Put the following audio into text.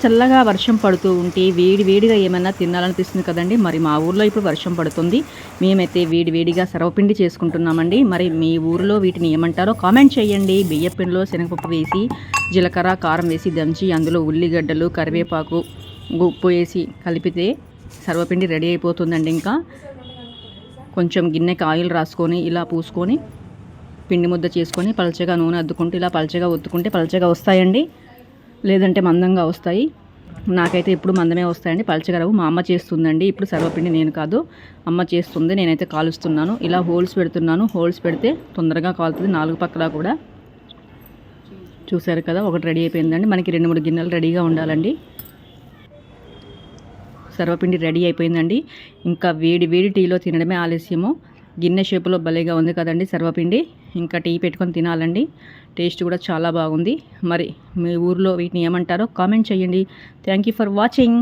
చల్లగా వర్షం పడుతూ ఉంటే వేడిగా ఏమైనా తినాలనిపిస్తుంది కదండి. మరి మా ఊర్లో ఇప్పుడు వర్షం పడుతుంది. మేమైతే వేడిగా సర్వపిండి చేసుకుంటున్నామండి. మరి మీ ఊరిలో వీటిని ఏమంటారో కామెంట్ చేయండి. బియ్యపిండిలో శనగపప్పు వేసి జీలకర్ర కారం వేసి దంచి అందులో ఉల్లిగడ్డలు కరివేపాకు ఉప్పు వేసి కలిపితే సర్వపిండి రెడీ అయిపోతుందండి. ఇంకా కొంచెం గిన్నెకి ఆయిల్ రాసుకొని ఇలా పూసుకొని పిండి ముద్ద చేసుకొని పలచగా నూనె అద్దుకుంటూ ఇలా పలచగా ఒత్తుకుంటే పలచగా వస్తాయండి. లేదంటే మందంగా వస్తాయి. నాకైతే ఇప్పుడు మందమే వస్తాయండి, పలచగా రావు. మా అమ్మ చేస్తుందండి. ఇప్పుడు సర్వపిండి నేను కాదు, అమ్మ చేస్తుంది. నేనైతే కాలుస్తున్నాను. ఇలా హోల్స్ పెడుతున్నాను. హోల్స్ పెడితే తొందరగా కాలుతుంది. 4 పక్కల కూడా. చూసారు కదా, ఒకటి రెడీ అయిపోయిందండి. మనకి 2-3 గిన్నెలు రెడీగా ఉండాలండి. సర్వపిండి రెడీ అయిపోయిందండి. ఇంకా వేడి టీలో తినడమే ఆలస్యము. గిన్నె షేపులో భలేగా ఉంది కదండి సర్వపిండి. ఇంకా టీ పెట్టుకొని తినాలండి. టేస్ట్ కూడా చాలా బాగుంది. మరి మీ ఊర్లో వీటిని ఏమంటారో కామెంట్ చేయండి. Thank you for watching.